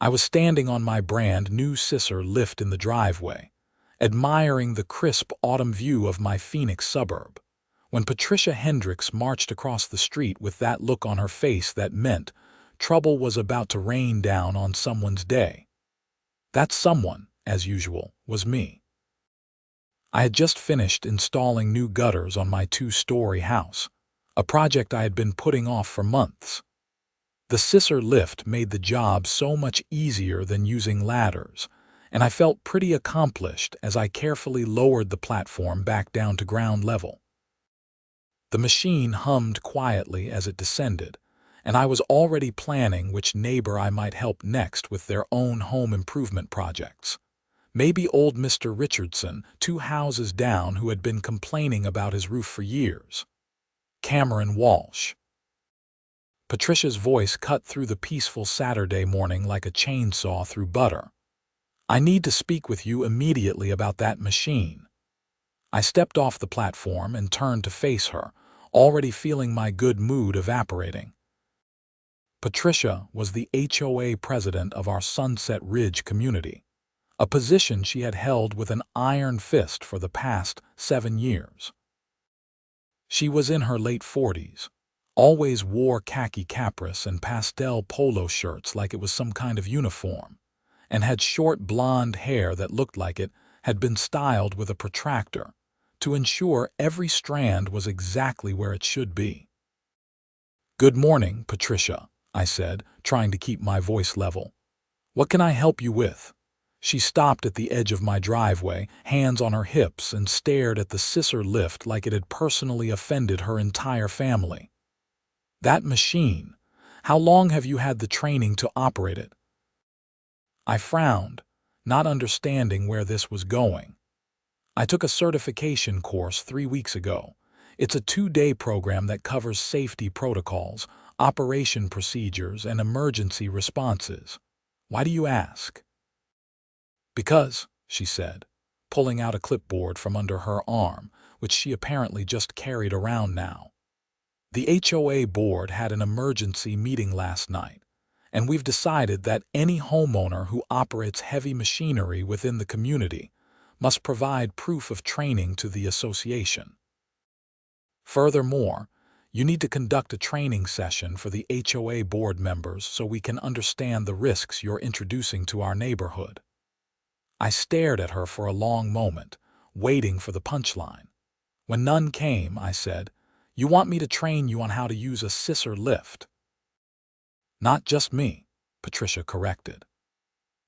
I was standing on my brand new Scissor lift in the driveway, admiring the crisp autumn view of my Phoenix suburb, when Patricia Hendricks marched across the street with that look on her face that meant trouble was about to rain down on someone's day. That someone, as usual, was me. I had just finished installing new gutters on my two-story house, a project I had been putting off for months. The Scissor lift made the job so much easier than using ladders, and I felt pretty accomplished as I carefully lowered the platform back down to ground level. The machine hummed quietly as it descended, and I was already planning which neighbor I might help next with their own home improvement projects. Maybe old Mr. Richardson, 2 houses down, who had been complaining about his roof for years. Cameron Walsh. Patricia's voice cut through the peaceful Saturday morning like a chainsaw through butter. I need to speak with you immediately about that machine. I stepped off the platform and turned to face her, already feeling my good mood evaporating. Patricia was the HOA president of our Sunset Ridge community, a position she had held with an iron fist for the past 7 years. She was in her late 40s, always wore khaki capris and pastel polo shirts like it was some kind of uniform, and had short blonde hair that looked like it had been styled with a protractor to ensure every strand was exactly where it should be. "Good morning, Patricia," I said, trying to keep my voice level. "What can I help you with?" She stopped at the edge of my driveway, hands on her hips, and stared at the Scissor lift like it had personally offended her entire family. "That machine, how long have you had the training to operate it?" I frowned, not understanding where this was going. "I took a certification course 3 weeks ago. It's a 2-day program that covers safety protocols, operation procedures, and emergency responses. Why do you ask?" "Because," she said, pulling out a clipboard from under her arm, which she apparently just carried around now. "The HOA board had an emergency meeting last night, and we've decided that any homeowner who operates heavy machinery within the community must provide proof of training to the association. Furthermore, you need to conduct a training session for the HOA board members so we can understand the risks you're introducing to our neighborhood." I stared at her for a long moment, waiting for the punchline. When none came, I said, "You want me to train you on how to use a Scissor lift?" "Not just me," Patricia corrected.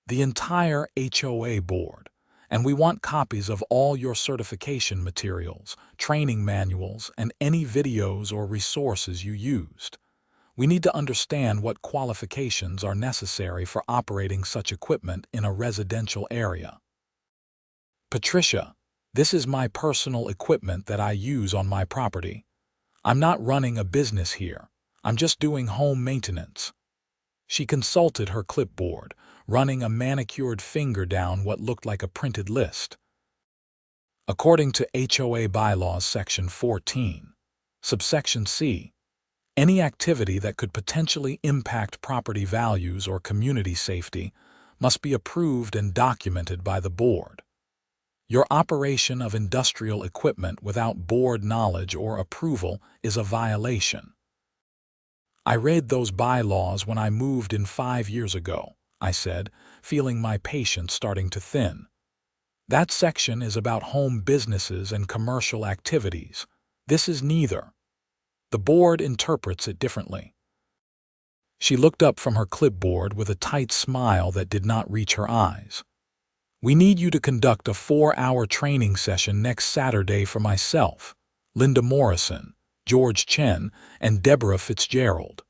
"The entire HOA board, and we want copies of all your certification materials, training manuals, and any videos or resources you used. We need to understand what qualifications are necessary for operating such equipment in a residential area." "Patricia, this is my personal equipment that I use on my property. I'm not running a business here. I'm just doing home maintenance." She consulted her clipboard, running a manicured finger down what looked like a printed list. "According to HOA Bylaws Section 14, Subsection C, any activity that could potentially impact property values or community safety must be approved and documented by the board. Your operation of industrial equipment without board knowledge or approval is a violation." "I read those bylaws when I moved in 5 years ago," I said, feeling my patience starting to thin. "That section is about home businesses and commercial activities. This is neither. The board interprets it differently." She looked up from her clipboard with a tight smile that did not reach her eyes. "We need you to conduct a 4-hour training session next Saturday for myself, Linda Morrison, George Chen, and Deborah Fitzgerald.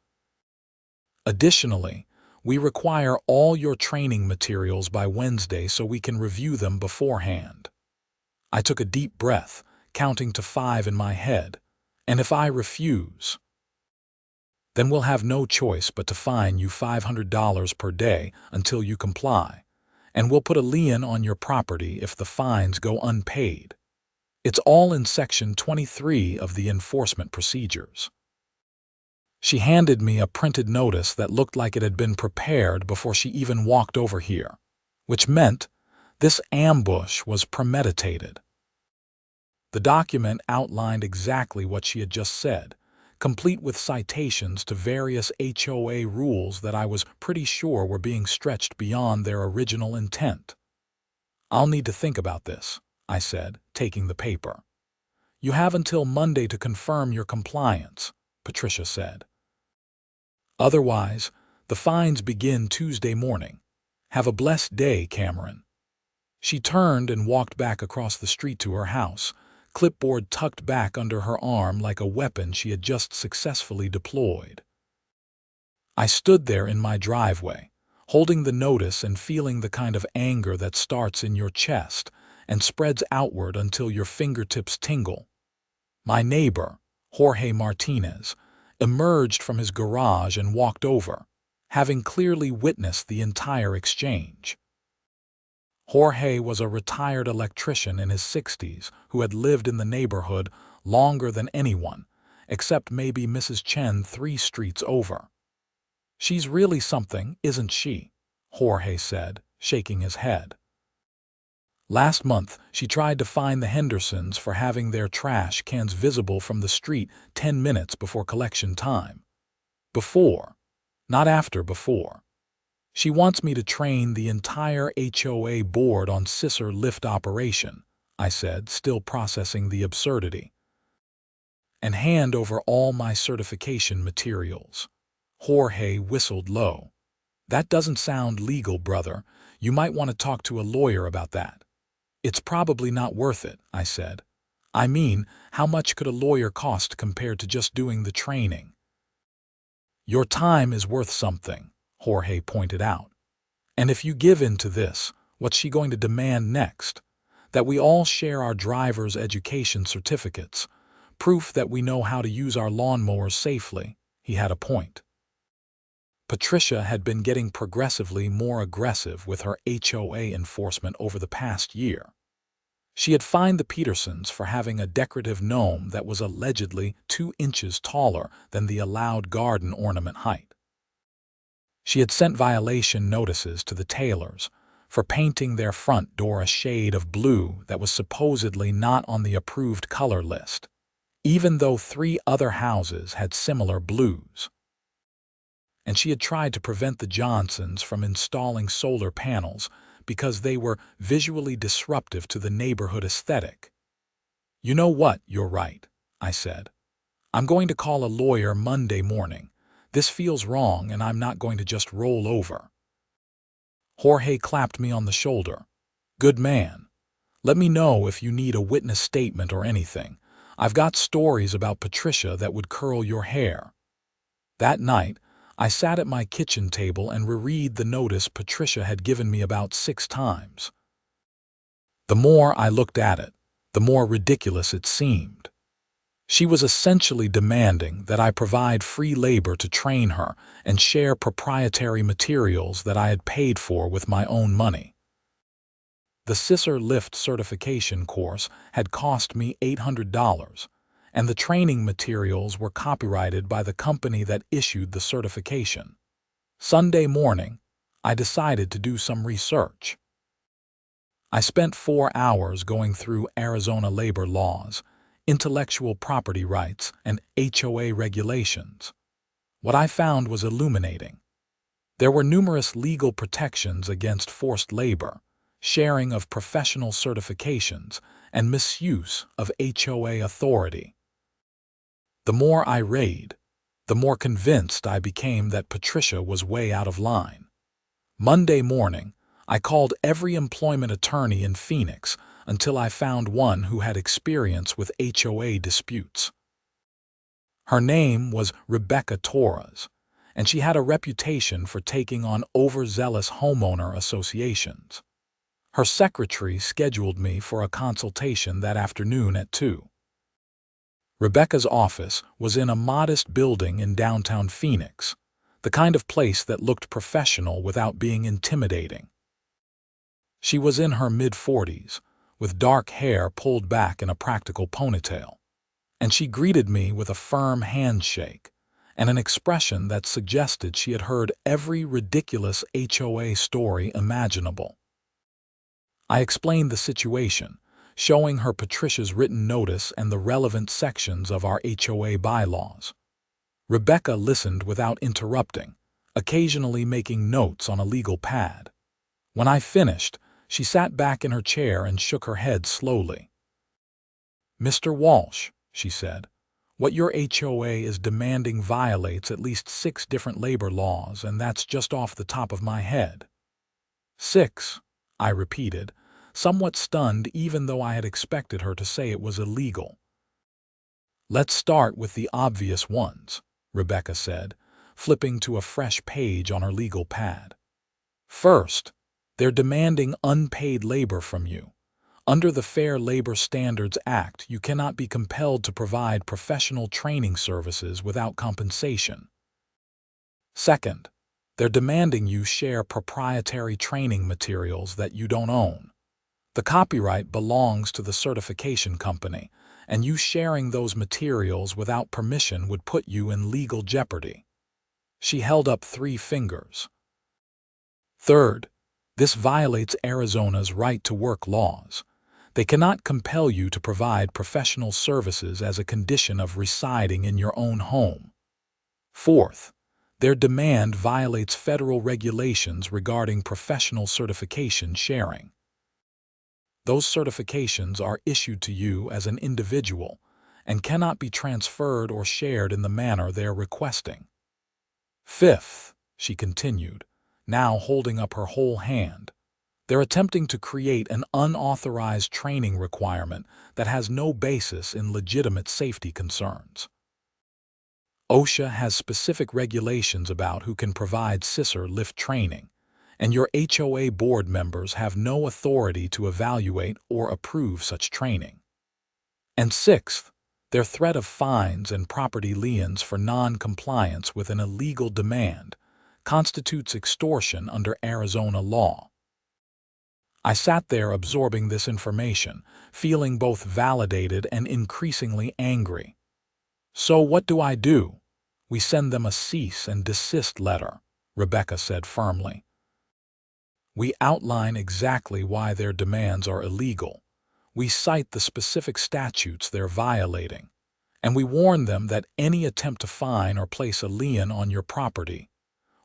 Additionally, we require all your training materials by Wednesday so we can review them beforehand." I took a deep breath, counting to 5 in my head. "And if I refuse?" "Then we'll have no choice but to fine you $500 per day until you comply, and we'll put a lien on your property if the fines go unpaid. It's all in Section 23 of the Enforcement Procedures." She handed me a printed notice that looked like it had been prepared before she even walked over here, which meant this ambush was premeditated. The document outlined exactly what she had just said, complete with citations to various HOA rules that I was pretty sure were being stretched beyond their original intent. "I'll need to think about this," I said, taking the paper. "You have until Monday to confirm your compliance," Patricia said. "Otherwise, the fines begin Tuesday morning. Have a blessed day, Cameron." She turned and walked back across the street to her house, clipboard tucked back under her arm like a weapon she had just successfully deployed. I stood there in my driveway, holding the notice and feeling the kind of anger that starts in your chest and spreads outward until your fingertips tingle. My neighbor, Jorge Martinez, emerged from his garage and walked over, having clearly witnessed the entire exchange. Jorge was a retired electrician in his 60s who had lived in the neighborhood longer than anyone, except maybe Mrs. Chen 3 streets over. "She's really something, isn't she?" Jorge said, shaking his head. "Last month, she tried to fine the Hendersons for having their trash cans visible from the street 10 minutes before collection time. Before, not after before. She wants me to train the entire HOA board on Scissor lift operation," I said, still processing the absurdity. "And hand over all my certification materials." Jorge whistled low. "That doesn't sound legal, brother. You might want to talk to a lawyer about that." "It's probably not worth it," I said. "I mean, how much could a lawyer cost compared to just doing the training?" "Your time is worth something," Jorge pointed out. "And if you give in to this, what's she going to demand next? That we all share our driver's education certificates, proof that we know how to use our lawnmowers safely." He had a point. Patricia had been getting progressively more aggressive with her HOA enforcement over the past year. She had fined the Petersons for having a decorative gnome that was allegedly 2 inches taller than the allowed garden ornament height. She had sent violation notices to the Taylors for painting their front door a shade of blue that was supposedly not on the approved color list, even though 3 other houses had similar blues. And she had tried to prevent the Johnsons from installing solar panels because they were visually disruptive to the neighborhood aesthetic. "You know what, you're right," I said. "I'm going to call a lawyer Monday morning. This feels wrong and I'm not going to just roll over." Jorge clapped me on the shoulder. "Good man. Let me know if you need a witness statement or anything. I've got stories about Patricia that would curl your hair." That night, I sat at my kitchen table and reread the notice Patricia had given me about 6 times. The more I looked at it, the more ridiculous it seemed. She was essentially demanding that I provide free labor to train her and share proprietary materials that I had paid for with my own money. The Scissor lift certification course had cost me $800. And the training materials were copyrighted by the company that issued the certification. Sunday morning, I decided to do some research. I spent 4 hours going through Arizona labor laws, intellectual property rights, and HOA regulations. What I found was illuminating. There were numerous legal protections against forced labor, sharing of professional certifications, and misuse of HOA authority. The more I read, the more convinced I became that Patricia was way out of line. Monday morning, I called every employment attorney in Phoenix until I found one who had experience with HOA disputes. Her name was Rebecca Torres, and she had a reputation for taking on overzealous homeowner associations. Her secretary scheduled me for a consultation that afternoon at 2. Rebecca's office was in a modest building in downtown Phoenix, the kind of place that looked professional without being intimidating. She was in her mid-40s, with dark hair pulled back in a practical ponytail, and she greeted me with a firm handshake, and an expression that suggested she had heard every ridiculous HOA story imaginable. I explained the situation, showing her Patricia's written notice and the relevant sections of our HOA bylaws. Rebecca listened without interrupting, occasionally making notes on a legal pad. When I finished, she sat back in her chair and shook her head slowly. "Mr. Walsh," she said, "what your HOA is demanding violates at least 6 different labor laws, and that's just off the top of my head." 6, I repeated, somewhat stunned even though I had expected her to say it was illegal. "Let's start with the obvious ones," Rebecca said, flipping to a fresh page on her legal pad. "First, they're demanding unpaid labor from you. Under the Fair Labor Standards Act, you cannot be compelled to provide professional training services without compensation. Second, they're demanding you share proprietary training materials that you don't own. The copyright belongs to the certification company, and you sharing those materials without permission would put you in legal jeopardy." She held up 3 fingers. "Third, this violates Arizona's right-to-work laws. They cannot compel you to provide professional services as a condition of residing in your own home. Fourth, their demand violates federal regulations regarding professional certification sharing. Those certifications are issued to you as an individual and cannot be transferred or shared in the manner they are requesting. Fifth," she continued, now holding up her whole hand, "they're attempting to create an unauthorized training requirement that has no basis in legitimate safety concerns. OSHA has specific regulations about who can provide Scissor lift training, and your HOA board members have no authority to evaluate or approve such training. And sixth, their threat of fines and property liens for non-compliance with an illegal demand constitutes extortion under Arizona law." I sat there absorbing this information, feeling both validated and increasingly angry. "So what do I do?" "We send them a cease and desist letter," Rebecca said firmly. "We outline exactly why their demands are illegal. We cite the specific statutes they're violating, and we warn them that any attempt to fine or place a lien on your property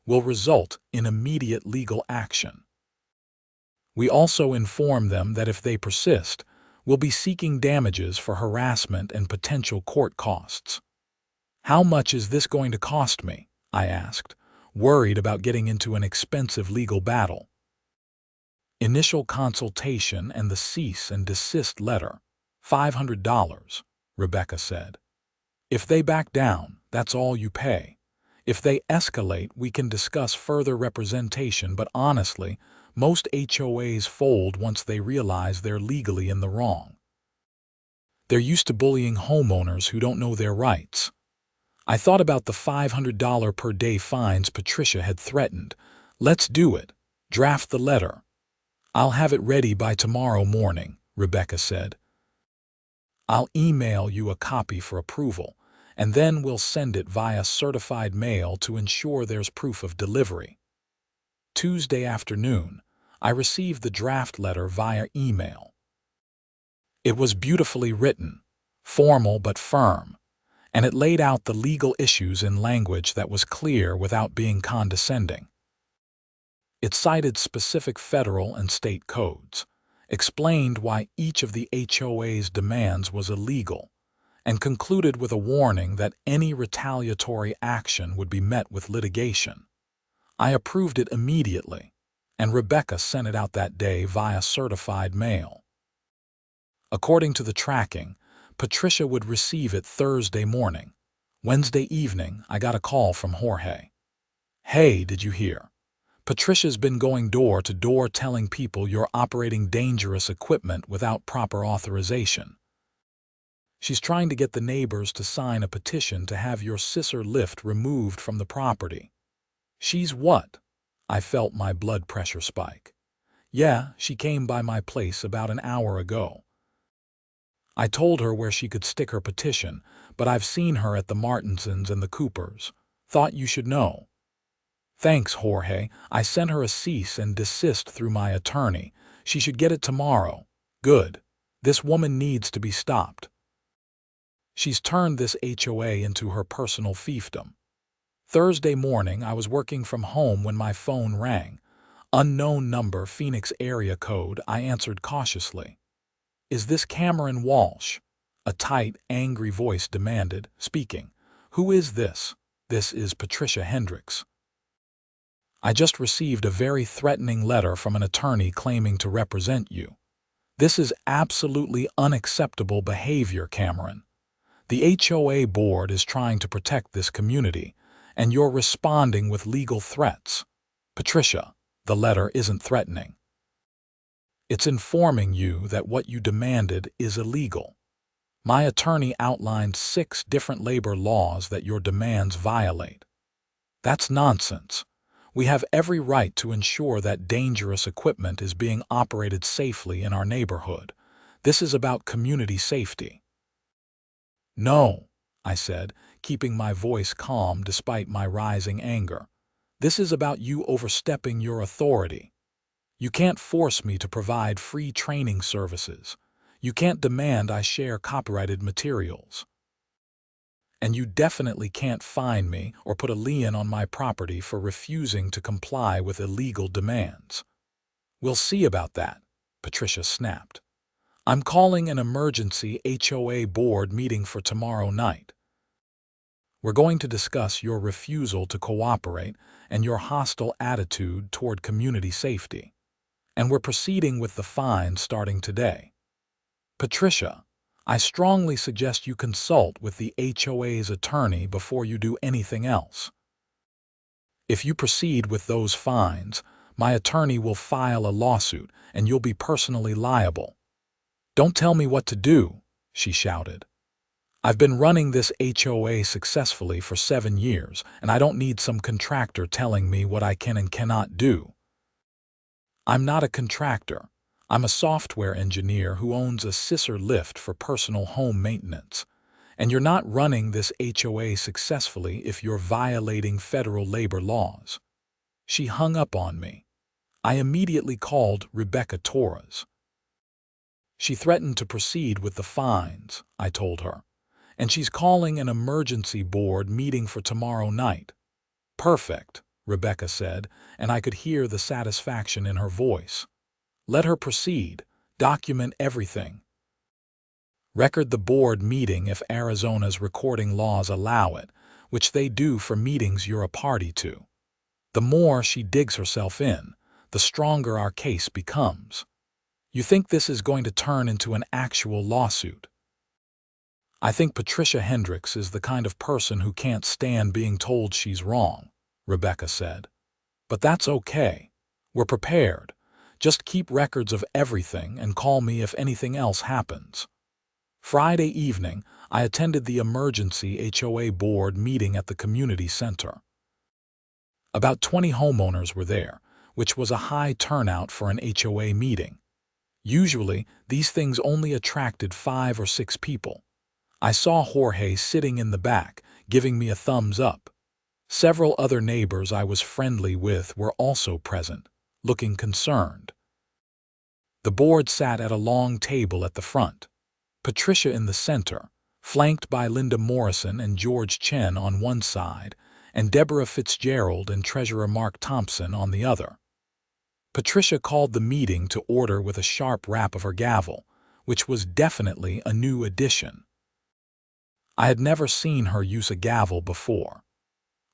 will result in immediate legal action. We also inform them that if they persist, we'll be seeking damages for harassment and potential court costs." "How much is this going to cost me?" I asked, worried about getting into an expensive legal battle. "Initial consultation and the cease and desist letter, $500, Rebecca said. "If they back down, that's all you pay. If they escalate, we can discuss further representation, but honestly, most HOAs fold once they realize they're legally in the wrong. They're used to bullying homeowners who don't know their rights." I thought about the $500 per day fines Patricia had threatened. "Let's do it. Draft the letter." "I'll have it ready by tomorrow morning," Rebecca said. "I'll email you a copy for approval, and then we'll send it via certified mail to ensure there's proof of delivery." Tuesday afternoon, I received the draft letter via email. It was beautifully written, formal but firm, and it laid out the legal issues in language that was clear without being condescending. It cited specific federal and state codes, explained why each of the HOA's demands was illegal, and concluded with a warning that any retaliatory action would be met with litigation. I approved it immediately, and Rebecca sent it out that day via certified mail. According to the tracking, Patricia would receive it Thursday morning. Wednesday evening, I got a call from Jorge. "Hey, did you hear? Patricia's been going door to door telling people you're operating dangerous equipment without proper authorization. She's trying to get the neighbors to sign a petition to have your Scissor lift removed from the property." "She's what?" I felt my blood pressure spike. "Yeah, she came by my place about an hour ago. I told her where she could stick her petition, but I've seen her at the Martinsons and the Coopers. Thought you should know. Thanks, Jorge. I sent her a cease and desist through my attorney. She should get it tomorrow. Good. This woman needs to be stopped. She's turned this HOA into her personal fiefdom. Thursday morning, I was working from home when my phone rang. Unknown number, Phoenix area code. I answered cautiously. Is this Cameron Walsh? A tight, angry voice demanded, speaking. Who is this? This is Patricia Hendricks. I just received a very threatening letter from an attorney claiming to represent you. This is absolutely unacceptable behavior, Cameron. The HOA board is trying to protect this community, and you're responding with legal threats. Patricia, the letter isn't threatening. It's informing you that what you demanded is illegal. My attorney outlined 6 different labor laws that your demands violate. That's nonsense. We have every right to ensure that dangerous equipment is being operated safely in our neighborhood. This is about community safety. No, I said, keeping my voice calm despite my rising anger. This is about you overstepping your authority. You can't force me to provide free training services. You can't demand I share copyrighted materials. And you definitely can't fine me or put a lien on my property for refusing to comply with illegal demands. We'll see about that, Patricia snapped. I'm calling an emergency HOA board meeting for tomorrow night. We're going to discuss your refusal to cooperate and your hostile attitude toward community safety. And we're proceeding with the fine starting today. Patricia, I strongly suggest you consult with the HOA's attorney before you do anything else. If you proceed with those fines, my attorney will file a lawsuit and you'll be personally liable. Don't tell me what to do, she shouted. I've been running this HOA successfully for 7 years, and I don't need some contractor telling me what I can and cannot do. I'm not a contractor. I'm a software engineer who owns a Scissor lift for personal home maintenance. And you're not running this HOA successfully if you're violating federal labor laws. She hung up on me. I immediately called Rebecca Torres. She threatened to proceed with the fines, I told her, and she's calling an emergency board meeting for tomorrow night. Perfect, Rebecca said, and I could hear the satisfaction in her voice. Let her proceed. Document everything. Record the board meeting if Arizona's recording laws allow it, which they do for meetings you're a party to. The more she digs herself in, the stronger our case becomes. You think this is going to turn into an actual lawsuit? I think Patricia Hendricks is the kind of person who can't stand being told she's wrong, Rebecca said. But that's okay. We're prepared. Just keep records of everything and call me if anything else happens. Friday evening, I attended the emergency HOA board meeting at the community center. About 20 homeowners were there, which was a high turnout for an HOA meeting. Usually, these things only attracted 5 or 6 people. I saw Jorge sitting in the back, giving me a thumbs up. Several other neighbors I was friendly with were also present, looking concerned. The board sat at a long table at the front. Patricia in the center, flanked by Linda Morrison and George Chen on one side, and Deborah Fitzgerald and Treasurer Mark Thompson on the other. Patricia called the meeting to order with a sharp rap of her gavel, which was definitely a new addition. I had never seen her use a gavel before.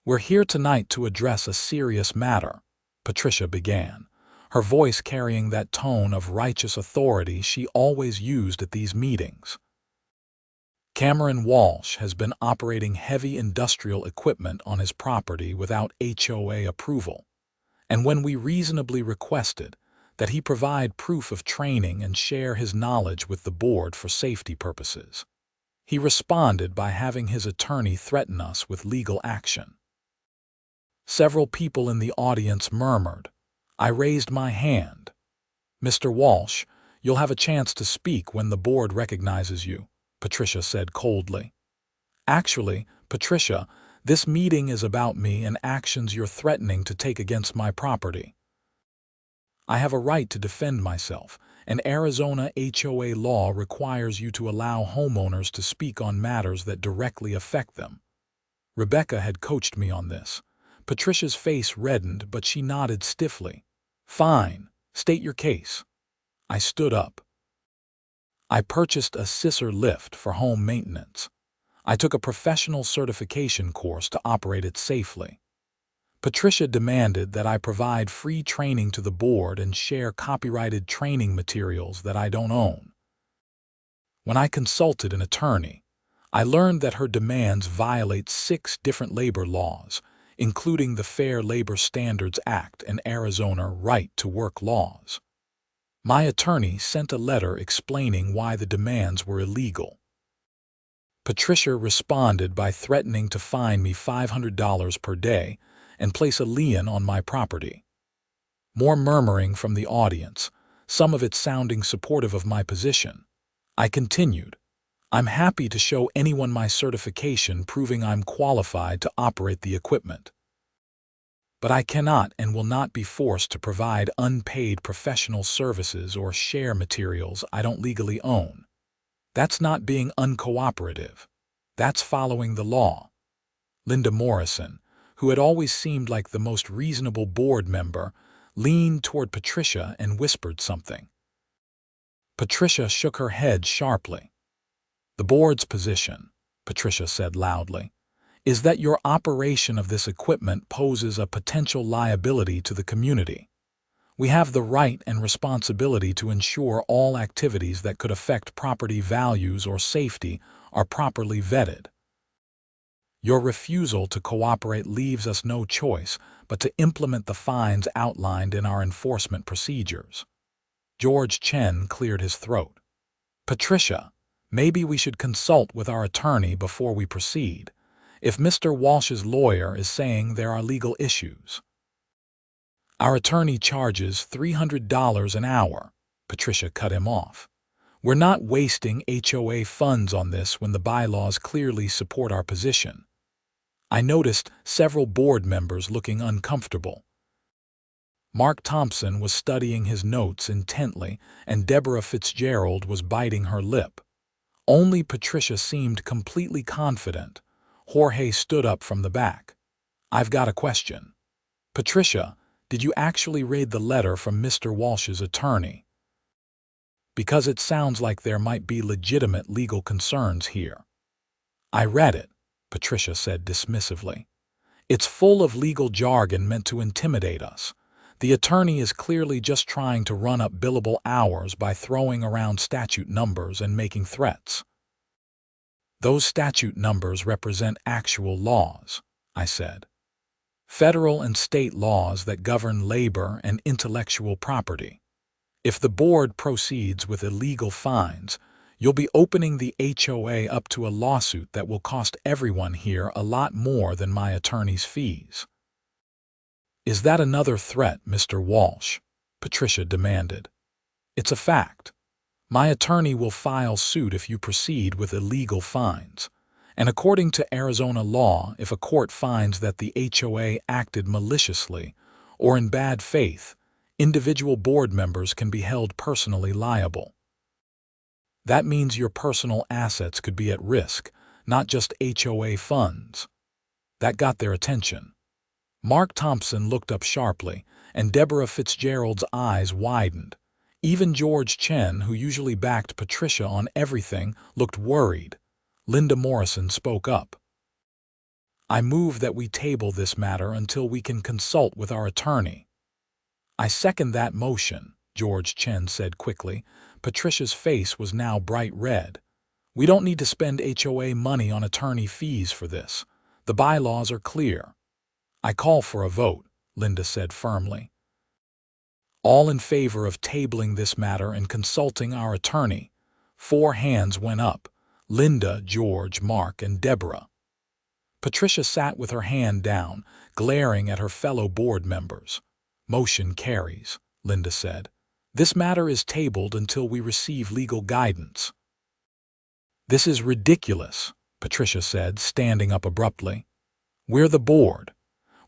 We're here tonight to address a serious matter, Patricia began, her voice carrying that tone of righteous authority she always used at these meetings. Cameron Walsh has been operating heavy industrial equipment on his property without HOA approval, and when we reasonably requested that he provide proof of training and share his knowledge with the board for safety purposes, he responded by having his attorney threaten us with legal action. Several people in the audience murmured. I raised my hand. Mr. Walsh, you'll have a chance to speak when the board recognizes you, Patricia said coldly. Actually, Patricia, This meeting is about me and actions you're threatening to take against my property. I have a right to defend myself, and Arizona HOA law requires you to allow homeowners to speak on matters that directly affect them. Rebecca had coached me on this. Patricia's face reddened, but she nodded stiffly. Fine, state your case. I stood up. I purchased a Scissor lift for home maintenance. I took a professional certification course to operate it safely. Patricia demanded that I provide free training to the board and share copyrighted training materials that I don't own. When I consulted an attorney, I learned that her demands violate 6 different labor laws, including the Fair Labor Standards Act and Arizona Right to Work laws. My attorney sent a letter explaining why the demands were illegal. Patricia responded by threatening to fine me $500 per day and place a lien on my property. More murmuring from the audience, some of it sounding supportive of my position. I continued, I'm happy to show anyone my certification proving I'm qualified to operate the equipment. But I cannot and will not be forced to provide unpaid professional services or share materials I don't legally own. That's not being uncooperative. That's following the law. Linda Morrison, who had always seemed like the most reasonable board member, leaned toward Patricia and whispered something. Patricia shook her head sharply. The board's position, Patricia said loudly, is that your operation of this equipment poses a potential liability to the community. We have the right and responsibility to ensure all activities that could affect property values or safety are properly vetted. Your refusal to cooperate leaves us no choice but to implement the fines outlined in our enforcement procedures. George Chen cleared his throat. Patricia, maybe we should consult with our attorney before we proceed, if Mr. Walsh's lawyer is saying there are legal issues. Our attorney charges $300 an hour, Patricia cut him off. We're not wasting HOA funds on this when the bylaws clearly support our position. I noticed several board members looking uncomfortable. Mark Thompson was studying his notes intently, and Deborah Fitzgerald was biting her lip. Only Patricia seemed completely confident. Jorge stood up from the back. I've got a question. Patricia, did you actually read the letter from Mr. Walsh's attorney? Because it sounds like there might be legitimate legal concerns here. I read it, Patricia said dismissively. It's full of legal jargon meant to intimidate us. The attorney is clearly just trying to run up billable hours by throwing around statute numbers and making threats. Those statute numbers represent actual laws, I said. Federal and state laws that govern labor and intellectual property. If the board proceeds with illegal fines, you'll be opening the HOA up to a lawsuit that will cost everyone here a lot more than my attorney's fees. Is that another threat, Mr. Walsh? Patricia demanded. It's a fact. My attorney will file suit if you proceed with illegal fines. And according to Arizona law, if a court finds that the HOA acted maliciously or in bad faith, individual board members can be held personally liable. That means your personal assets could be at risk, not just HOA funds. That got their attention. Mark Thompson looked up sharply, and Deborah Fitzgerald's eyes widened. Even George Chen, who usually backed Patricia on everything, looked worried. Linda Morrison spoke up. I move that we table this matter until we can consult with our attorney. I second that motion, George Chen said quickly. Patricia's face was now bright red. We don't need to spend HOA money on attorney fees for this. The bylaws are clear. I call for a vote, Linda said firmly. All in favor of tabling this matter and consulting our attorney. 4 hands went up. Linda, George, Mark, and Deborah. Patricia sat with her hand down, glaring at her fellow board members. Motion carries, Linda said. This matter is tabled until we receive legal guidance. This is ridiculous, Patricia said, standing up abruptly. We're the board.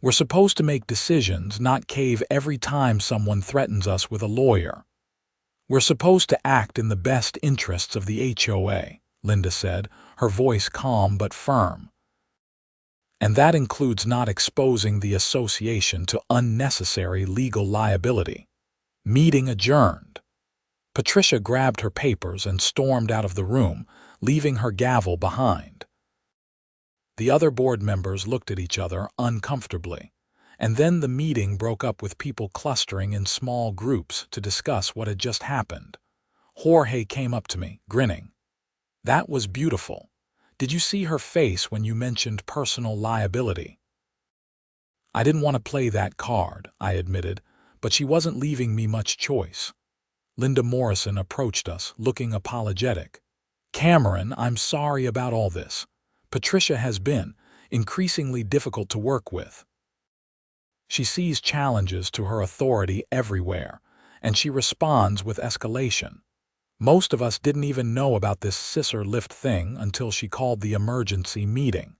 We're supposed to make decisions, not cave every time someone threatens us with a lawyer. We're supposed to act in the best interests of the HOA, Linda said, her voice calm but firm. And that includes not exposing the association to unnecessary legal liability. Meeting adjourned. Patricia grabbed her papers and stormed out of the room, leaving her gavel behind. The other board members looked at each other uncomfortably, and then the meeting broke up with people clustering in small groups to discuss what had just happened. Jorge came up to me, grinning. "That was beautiful. Did you see her face when you mentioned personal liability?" "I didn't want to play that card," I admitted, but she wasn't leaving me much choice. Linda Morrison approached us, looking apologetic. "Cameron, I'm sorry about all this. Patricia has been increasingly difficult to work with. She sees challenges to her authority everywhere, and she responds with escalation. Most of us didn't even know about this Scissor lift thing until she called the emergency meeting."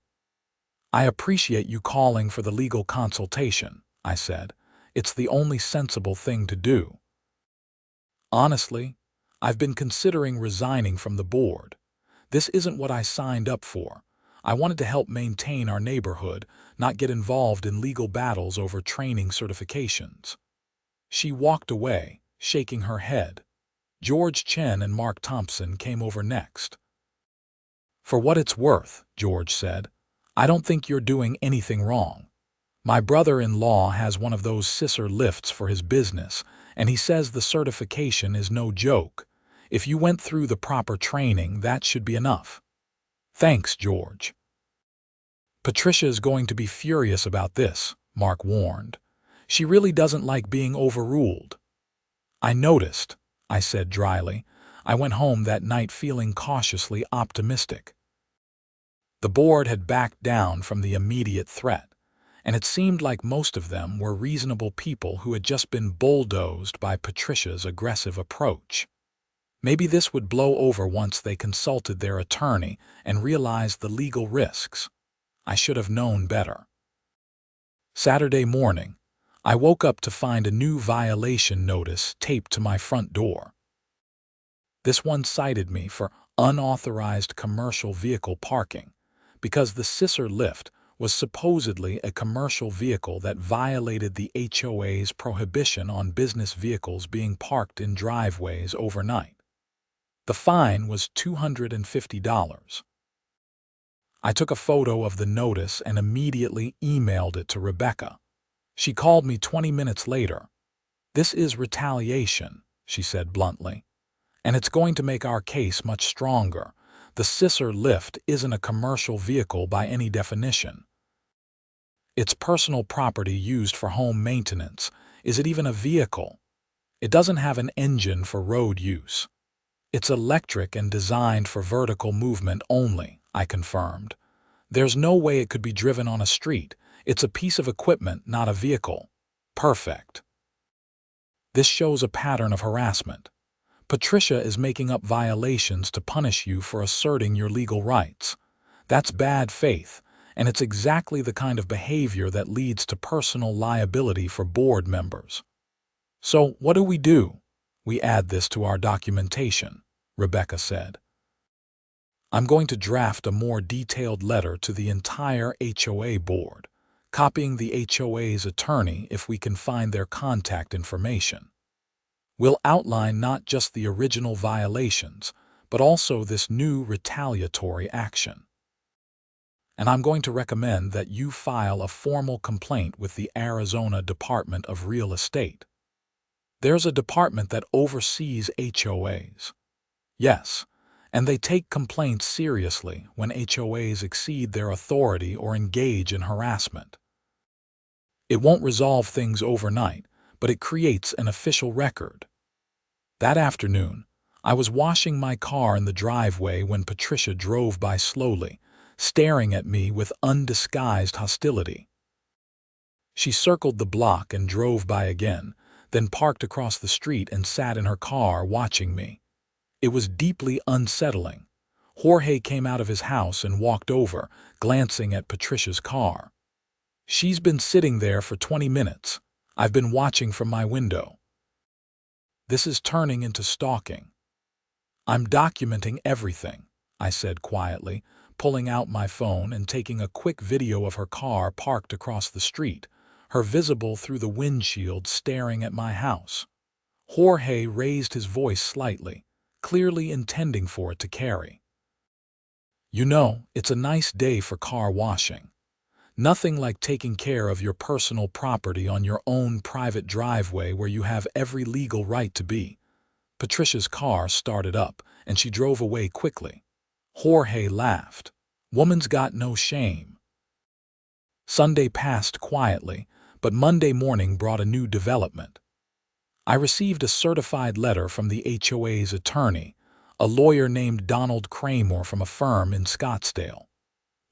"I appreciate you calling for the legal consultation," I said. "It's the only sensible thing to do." "Honestly, I've been considering resigning from the board. This isn't what I signed up for. I wanted to help maintain our neighborhood, not get involved in legal battles over training certifications." She walked away, shaking her head. George Chen and Mark Thompson came over next. "For what it's worth," George said, "I don't think you're doing anything wrong. My brother-in-law has one of those Scissor lifts for his business, and he says the certification is no joke. If you went through the proper training, that should be enough." "Thanks, George." "Patricia is going to be furious about this," Mark warned. "She really doesn't like being overruled." "I noticed," I said dryly. I went home that night feeling cautiously optimistic. The board had backed down from the immediate threat, and it seemed like most of them were reasonable people who had just been bulldozed by Patricia's aggressive approach. Maybe this would blow over once they consulted their attorney and realized the legal risks. I should have known better. Saturday morning, I woke up to find a new violation notice taped to my front door. This one cited me for unauthorized commercial vehicle parking because the Scissor lift was supposedly a commercial vehicle that violated the HOA's prohibition on business vehicles being parked in driveways overnight. The fine was $250. I took a photo of the notice and immediately emailed it to Rebecca. She called me 20 minutes later. "This is retaliation," she said bluntly, "and it's going to make our case much stronger. The Scissor lift isn't a commercial vehicle by any definition. It's personal property used for home maintenance. Is it even a vehicle? It doesn't have an engine for road use. It's electric and designed for vertical movement only," I confirmed. "There's no way it could be driven on a street. It's a piece of equipment, not a vehicle." "Perfect." This shows a pattern of harassment. Patricia is making up violations to punish you for asserting your legal rights. That's bad faith, and it's exactly the kind of behavior that leads to personal liability for board members. "So what do? We add this to our documentation," Rebecca said. "I'm going to draft a more detailed letter to the entire HOA board, copying the HOA's attorney if we can find their contact information. We'll outline not just the original violations, but also this new retaliatory action. And I'm going to recommend that you file a formal complaint with the Arizona Department of Real Estate. There's a department that oversees HOAs. Yes, and they take complaints seriously when HOAs exceed their authority or engage in harassment. It won't resolve things overnight, but it creates an official record." That afternoon, I was washing my car in the driveway when Patricia drove by slowly, staring at me with undisguised hostility. She circled the block and drove by again, then parked across the street and sat in her car watching me. It was deeply unsettling. Jorge came out of his house and walked over, glancing at Patricia's car. She's been sitting there for 20 minutes. I've been watching from my window. This is turning into stalking. I'm documenting everything, I said quietly, pulling out my phone and taking a quick video of her car parked across the street, her visible through the windshield staring at my house. Jorge raised his voice slightly, clearly intending for it to carry. You know, it's a nice day for car washing. Nothing like taking care of your personal property on your own private driveway where you have every legal right to be. Patricia's car started up, and she drove away quickly. Jorge laughed. Woman's got no shame. Sunday passed quietly, but Monday morning brought a new development. I received a certified letter from the HOA's attorney, a lawyer named Donald Kramer from a firm in Scottsdale.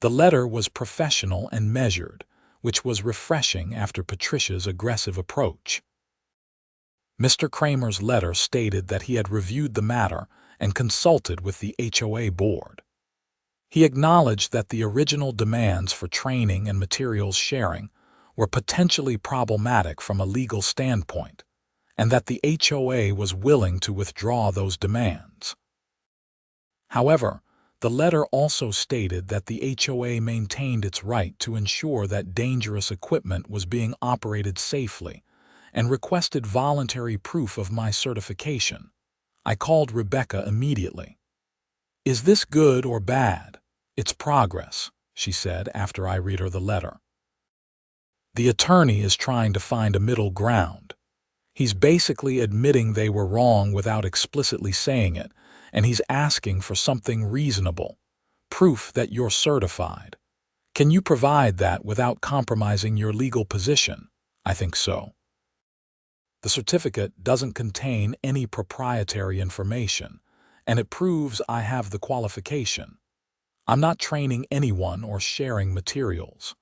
The letter was professional and measured, which was refreshing after Patricia's aggressive approach. Mr. Kramer's letter stated that he had reviewed the matter and consulted with the HOA board. He acknowledged that the original demands for training and materials sharing were potentially problematic from a legal standpoint, and that the HOA was willing to withdraw those demands. However, the letter also stated that the HOA maintained its right to ensure that dangerous equipment was being operated safely and requested voluntary proof of my certification. I called Rebecca immediately. "Is this good or bad?" "It's progress," she said after I read her the letter. "The attorney is trying to find a middle ground. He's basically admitting they were wrong without explicitly saying it, and he's asking for something reasonable, proof that you're certified. Can you provide that without compromising your legal position?" "I think so. The certificate doesn't contain any proprietary information, and it proves I have the qualification. I'm not training anyone or sharing materials."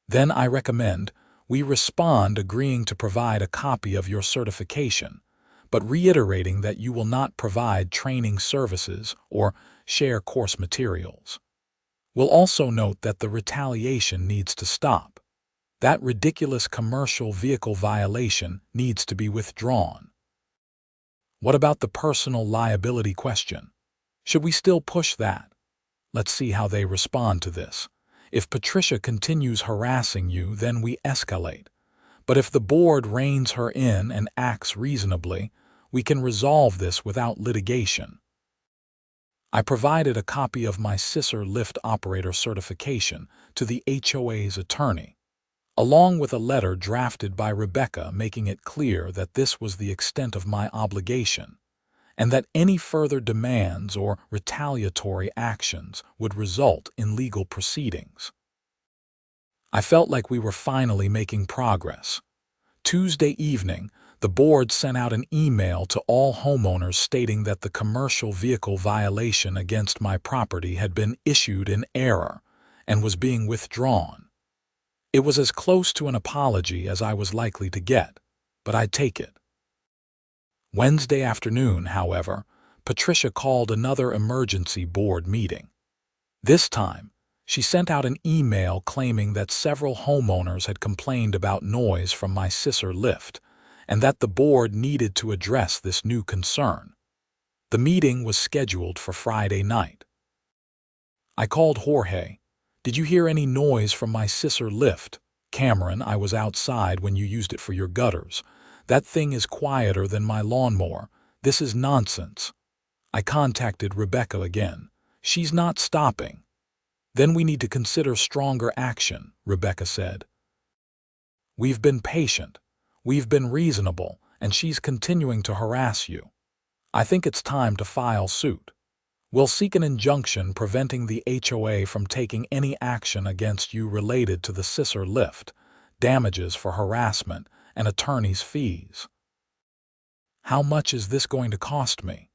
"Then I recommend we respond agreeing to provide a copy of your certification, but reiterating that you will not provide training services or share course materials. We'll also note that the retaliation needs to stop. That ridiculous commercial vehicle violation needs to be withdrawn." "What about the personal liability question? Should we still push that?" "Let's see how they respond to this. If Patricia continues harassing you, then we escalate. But if the board reins her in and acts reasonably, we can resolve this without litigation." I provided a copy of my Scissor lift operator certification to the HOA's attorney, along with a letter drafted by Rebecca making it clear that this was the extent of my obligation, and that any further demands or retaliatory actions would result in legal proceedings. I felt like we were finally making progress. Tuesday evening, the board sent out an email to all homeowners stating that the commercial vehicle violation against my property had been issued in error and was being withdrawn. It was as close to an apology as I was likely to get, but I'd take it. Wednesday afternoon, however, Patricia called another emergency board meeting. This time, she sent out an email claiming that several homeowners had complained about noise from my Scissor lift, and that the board needed to address this new concern. The meeting was scheduled for Friday night. I called Jorge. "Did you hear any noise from my Scissor lift?" "Cameron, I was outside when you used it for your gutters. That thing is quieter than my lawnmower. This is nonsense." I contacted Rebecca again. "She's not stopping." "Then we need to consider stronger action," Rebecca said. "We've been patient. We've been reasonable, and she's continuing to harass you. I think it's time to file suit. We'll seek an injunction preventing the HOA from taking any action against you related to the Scissor lift, damages for harassment, and attorney's fees." "How much is this going to cost me?"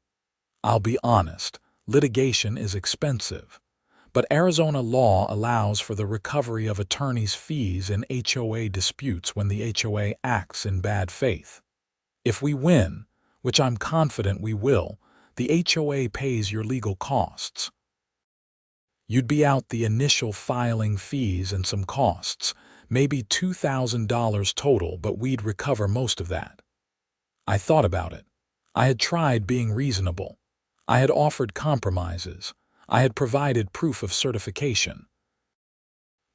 "I'll be honest, litigation is expensive, but Arizona law allows for the recovery of attorney's fees in HOA disputes when the HOA acts in bad faith. If we win, which I'm confident we will, the HOA pays your legal costs." You'd be out the initial filing fees and some costs, maybe $2,000 total, but we'd recover most of that. I thought about it. I had tried being reasonable. I had offered compromises. I had provided proof of certification.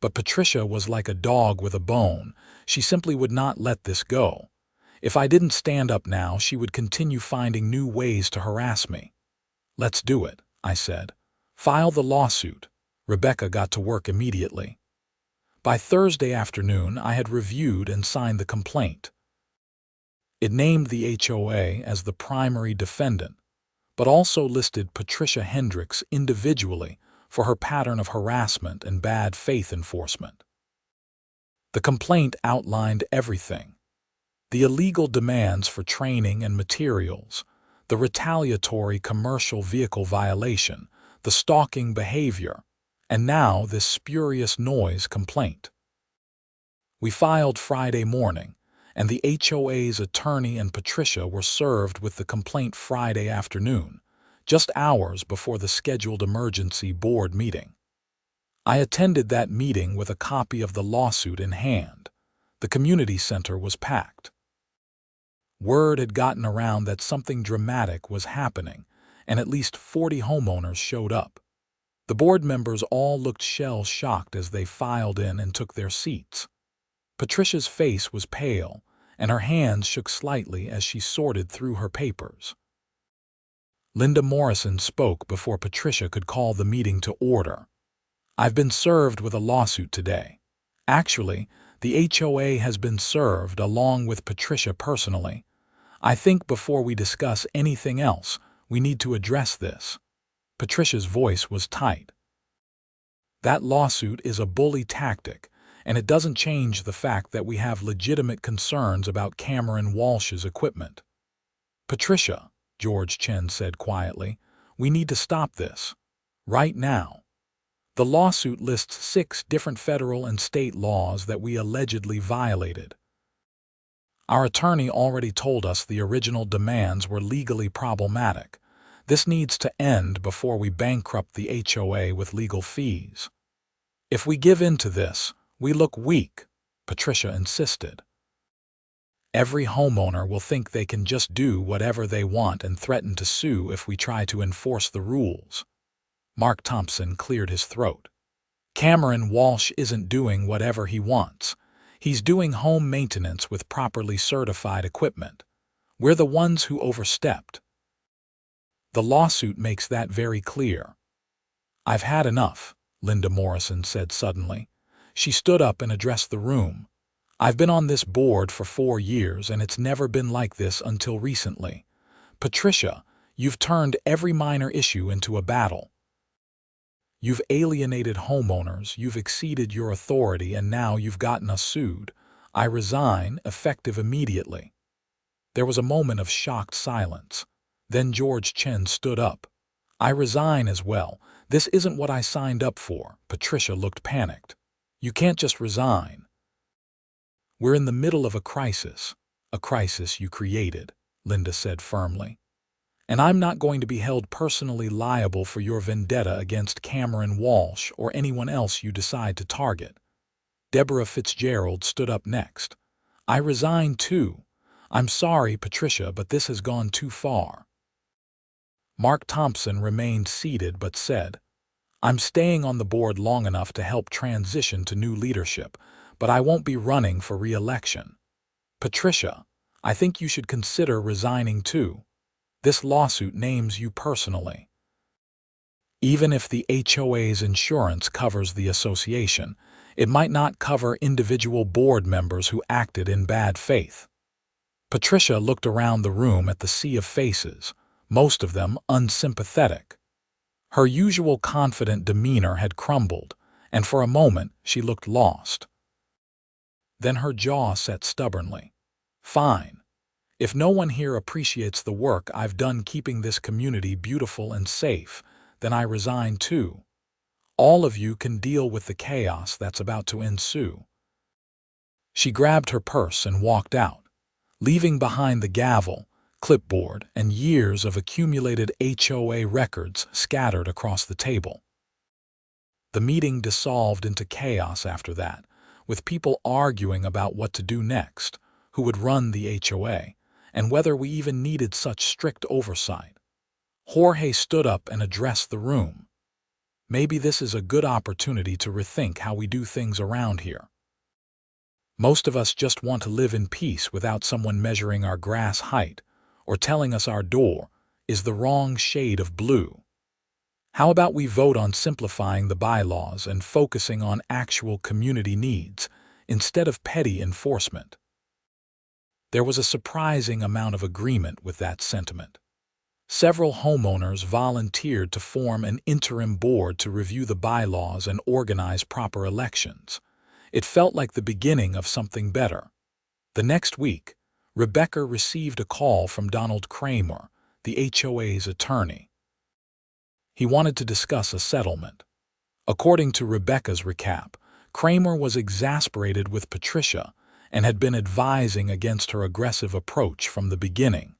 But Patricia was like a dog with a bone. She simply would not let this go. If I didn't stand up now, she would continue finding new ways to harass me. "Let's do it," I said. "File the lawsuit." Rebecca got to work immediately. By Thursday afternoon, I had reviewed and signed the complaint. It named the HOA as the primary defendant, but also listed Patricia Hendricks individually for her pattern of harassment and bad faith enforcement. The complaint outlined everything: the illegal demands for training and materials, the retaliatory commercial vehicle violation, the stalking behavior, and now this spurious noise complaint. We filed Friday morning, and the HOA's attorney and Patricia were served with the complaint Friday afternoon, just hours before the scheduled emergency board meeting. I attended that meeting with a copy of the lawsuit in hand. The community center was packed. Word had gotten around that something dramatic was happening, and at least 40 homeowners showed up. The board members all looked shell-shocked as they filed in and took their seats. Patricia's face was pale, and her hands shook slightly as she sorted through her papers. Linda Morrison spoke before Patricia could call the meeting to order. "I've been served with a lawsuit today. Actually, the HOA has been served along with Patricia personally. I think before we discuss anything else, we need to address this." Patricia's voice was tight. "That lawsuit is a bully tactic, and it doesn't change the fact that we have legitimate concerns about Cameron Walsh's equipment." "Patricia," George Chen said quietly, "we need to stop this. Right now." The lawsuit lists 6 different federal and state laws that we allegedly violated. Our attorney already told us the original demands were legally problematic. This needs to end before we bankrupt the HOA with legal fees. "If we give in to this, we look weak," Patricia insisted. "Every homeowner will think they can just do whatever they want and threaten to sue if we try to enforce the rules." Mark Thompson cleared his throat. "Cameron Walsh isn't doing whatever he wants. He's doing home maintenance with properly certified equipment. We're the ones who overstepped." The lawsuit makes that very clear. "I've had enough," Linda Morrison said suddenly. She stood up and addressed the room. "I've been on this board for 4 years, and it's never been like this until recently. Patricia, you've turned every minor issue into a battle. You've alienated homeowners, you've exceeded your authority, and now you've gotten us sued. I resign, effective immediately." There was a moment of shocked silence. Then George Chen stood up. "I resign as well. This isn't what I signed up for." Patricia looked panicked. "You can't just resign." "We're in the middle of a crisis you created," Linda said firmly. "And I'm not going to be held personally liable for your vendetta against Cameron Walsh or anyone else you decide to target." Deborah Fitzgerald stood up next. "I resign too. I'm sorry, Patricia, but this has gone too far." Mark Thompson remained seated but said, "I'm staying on the board long enough to help transition to new leadership, but I won't be running for re-election. Patricia, I think you should consider resigning too. This lawsuit names you personally. Even if the HOA's insurance covers the association, it might not cover individual board members who acted in bad faith." Patricia looked around the room at the sea of faces, most of them unsympathetic. Her usual confident demeanor had crumbled, and for a moment she looked lost. Then her jaw set stubbornly. "Fine. If no one here appreciates the work I've done keeping this community beautiful and safe, then I resign too. All of you can deal with the chaos that's about to ensue." She grabbed her purse and walked out, leaving behind the gavel, clipboard, and years of accumulated HOA records scattered across the table. The meeting dissolved into chaos after that, with people arguing about what to do next, who would run the HOA, and whether we even needed such strict oversight. Jorge stood up and addressed the room. Maybe this is a good opportunity to rethink how we do things around here. Most of us just want to live in peace without someone measuring our grass height or telling us our door is the wrong shade of blue. How about we vote on simplifying the bylaws and focusing on actual community needs instead of petty enforcement? There was a surprising amount of agreement with that sentiment. Several homeowners volunteered to form an interim board to review the bylaws and organize proper elections. It felt like the beginning of something better. The next week, Rebecca received a call from Donald Kramer, the HOA's attorney. He wanted to discuss a settlement. According to Rebecca's recap, Kramer was exasperated with Patricia and had been advising against her aggressive approach from the beginning.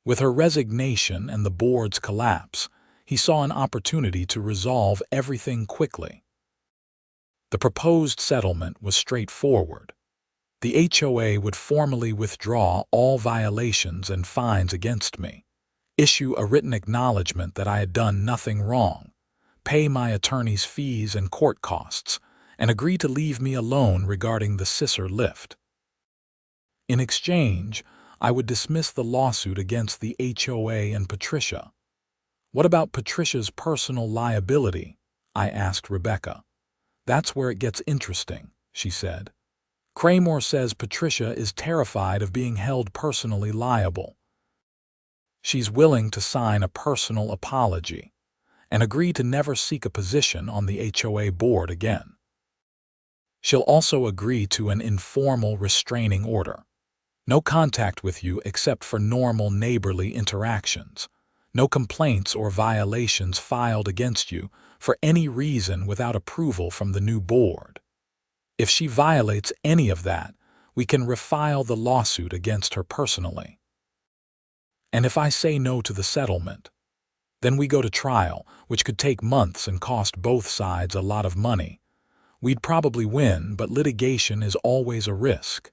With her resignation and the board's collapse, he saw an opportunity to resolve everything quickly. The proposed settlement was straightforward. The HOA would formally withdraw all violations and fines against me, issue a written acknowledgement that I had done nothing wrong, pay my attorney's fees and court costs, and agree to leave me alone regarding the Scissor lift. In exchange, I would dismiss the lawsuit against the HOA and Patricia. What about Patricia's personal liability? I asked Rebecca. That's where it gets interesting, she said. Kramer says Patricia is terrified of being held personally liable. She's willing to sign a personal apology and agree to never seek a position on the HOA board again. She'll also agree to an informal restraining order. No contact with you except for normal neighborly interactions. No complaints or violations filed against you for any reason without approval from the new board. If she violates any of that, we can refile the lawsuit against her personally. And if I say no to the settlement, then we go to trial, which could take months and cost both sides a lot of money. We'd probably win, but litigation is always a risk.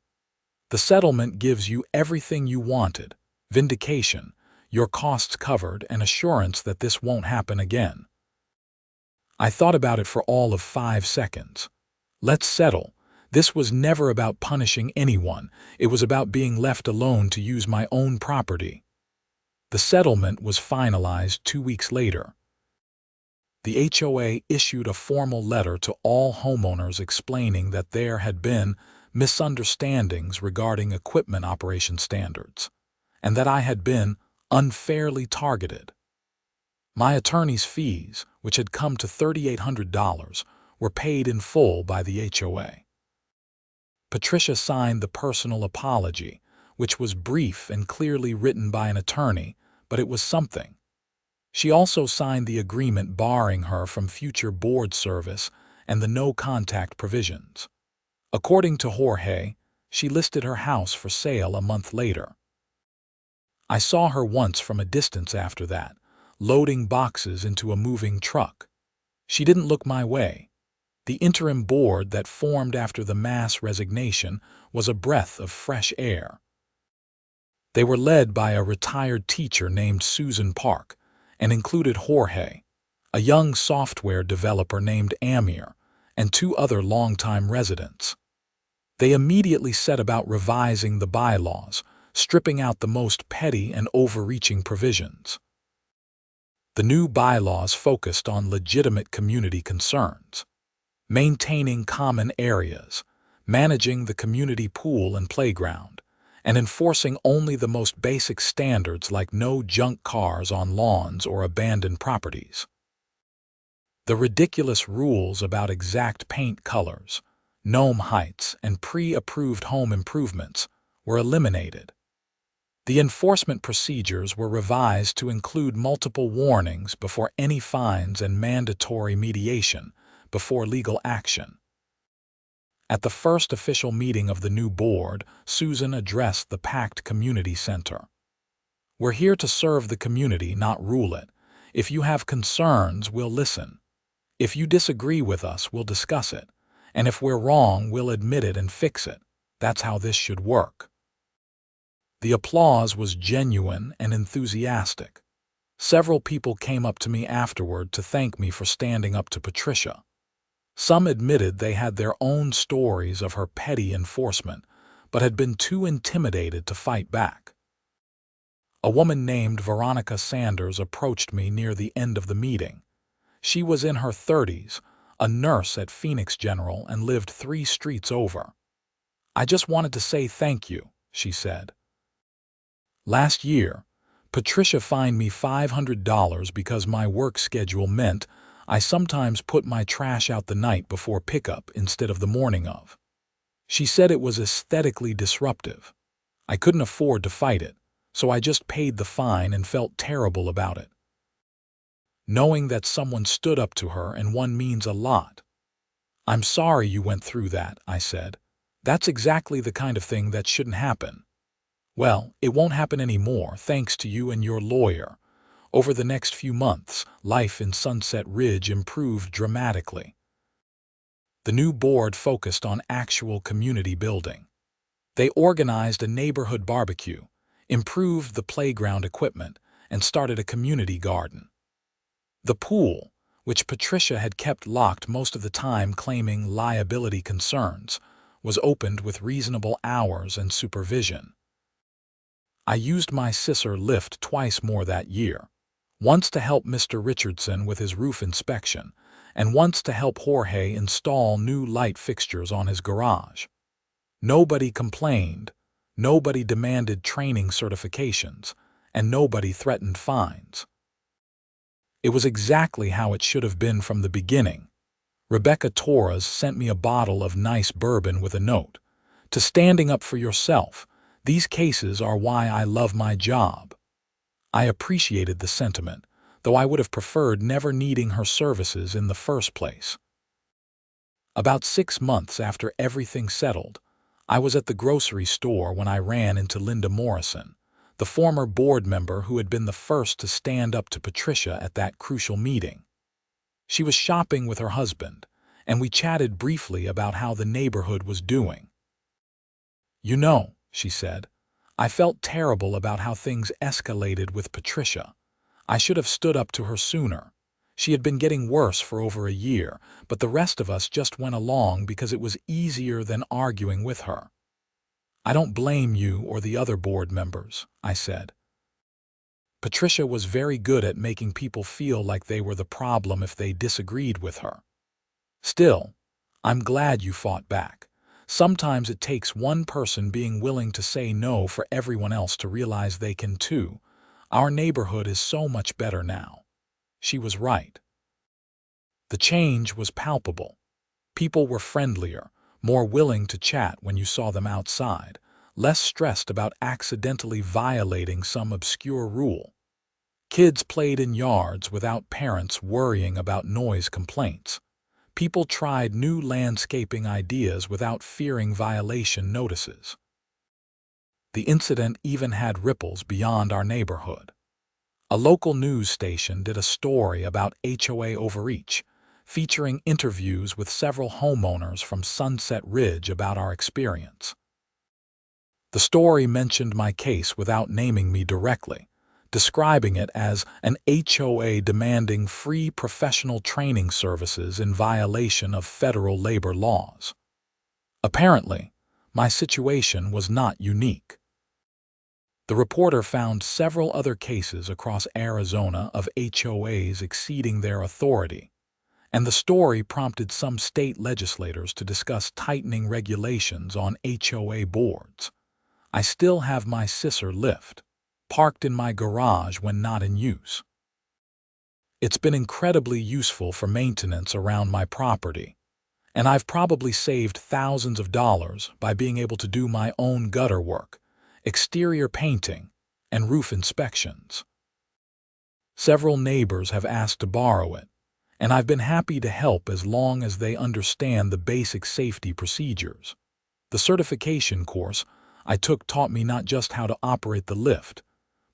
The settlement gives you everything you wanted: vindication, your costs covered, and assurance that this won't happen again. I thought about it for all of 5 seconds. Let's settle. This was never about punishing anyone. It was about being left alone to use my own property. The settlement was finalized 2 weeks later. The HOA issued a formal letter to all homeowners explaining that there had been misunderstandings regarding equipment operation standards, and that I had been unfairly targeted. My attorney's fees, which had come to $3,800, were paid in full by the HOA. Patricia signed the personal apology, which was brief and clearly written by an attorney, but it was something. She also signed the agreement barring her from future board service and the no-contact provisions. According to Jorge, she listed her house for sale a month later. I saw her once from a distance after that, loading boxes into a moving truck. She didn't look my way. The interim board that formed after the mass resignation was a breath of fresh air. They were led by a retired teacher named Susan Park and included Jorge, a young software developer named Amir, and 2 other longtime residents. They immediately set about revising the bylaws, stripping out the most petty and overreaching provisions. The new bylaws focused on legitimate community concerns: maintaining common areas, managing the community pool and playground, and enforcing only the most basic standards like no junk cars on lawns or abandoned properties. The ridiculous rules about exact paint colors, gnome heights, and pre-approved home improvements were eliminated. The enforcement procedures were revised to include multiple warnings before any fines and mandatory mediation before legal action. At the first official meeting of the new board, Susan addressed the packed community center. "We're here to serve the community, not rule it. If you have concerns, we'll listen. If you disagree with us, we'll discuss it. And if we're wrong, we'll admit it and fix it. That's how this should work." The applause was genuine and enthusiastic. Several people came up to me afterward to thank me for standing up to Patricia. Some admitted they had their own stories of her petty enforcement, but had been too intimidated to fight back. A woman named Veronica Sanders approached me near the end of the meeting. She was in her 30s, a nurse at Phoenix General, and lived 3 streets over. "I just wanted to say thank you," she said. "Last year, Patricia fined me $500 because my work schedule meant I sometimes put my trash out the night before pickup instead of the morning of. She said it was aesthetically disruptive. I couldn't afford to fight it, so I just paid the fine and felt terrible about it." Knowing that someone stood up to her and won means a lot. "I'm sorry you went through that," I said. "That's exactly the kind of thing that shouldn't happen." "Well, it won't happen anymore, thanks to you and your lawyer." Over the next few months, life in Sunset Ridge improved dramatically. The new board focused on actual community building. They organized a neighborhood barbecue, improved the playground equipment, and started a community garden. The pool, which Patricia had kept locked most of the time claiming liability concerns, was opened with reasonable hours and supervision. I used my Scissor lift twice more that year, once to help Mr. Richardson with his roof inspection, and once to help Jorge install new light fixtures on his garage. Nobody complained, nobody demanded training certifications, and nobody threatened fines. It was exactly how it should have been from the beginning. Rebecca Torres sent me a bottle of nice bourbon with a note. "To standing up for yourself, these cases are why I love my job." I appreciated the sentiment, though I would have preferred never needing her services in the first place. About 6 months after everything settled, I was at the grocery store when I ran into Linda Morrison, the former board member who had been the first to stand up to Patricia at that crucial meeting. She was shopping with her husband, and we chatted briefly about how the neighborhood was doing. "You know," she said, "I felt terrible about how things escalated with Patricia. I should have stood up to her sooner. She had been getting worse for over a year, but the rest of us just went along because it was easier than arguing with her." "I don't blame you or the other board members," I said. "Patricia was very good at making people feel like they were the problem if they disagreed with her. Still, I'm glad you fought back. Sometimes it takes one person being willing to say no for everyone else to realize they can too. Our neighborhood is so much better now." She was right. The change was palpable. People were friendlier, more willing to chat when you saw them outside, less stressed about accidentally violating some obscure rule. Kids played in yards without parents worrying about noise complaints. People tried new landscaping ideas without fearing violation notices. The incident even had ripples beyond our neighborhood. A local news station did a story about HOA overreach, featuring interviews with several homeowners from Sunset Ridge about our experience. The story mentioned my case without naming me directly, describing it as an HOA demanding free professional training services in violation of federal labor laws. Apparently, my situation was not unique. The reporter found several other cases across Arizona of HOAs exceeding their authority, and the story prompted some state legislators to discuss tightening regulations on HOA boards. I still have my Scissor lift, parked in my garage when not in use. It's been incredibly useful for maintenance around my property, and I've probably saved thousands of dollars by being able to do my own gutter work, exterior painting, and roof inspections. Several neighbors have asked to borrow it, and I've been happy to help as long as they understand the basic safety procedures. The certification course I took taught me not just how to operate the lift,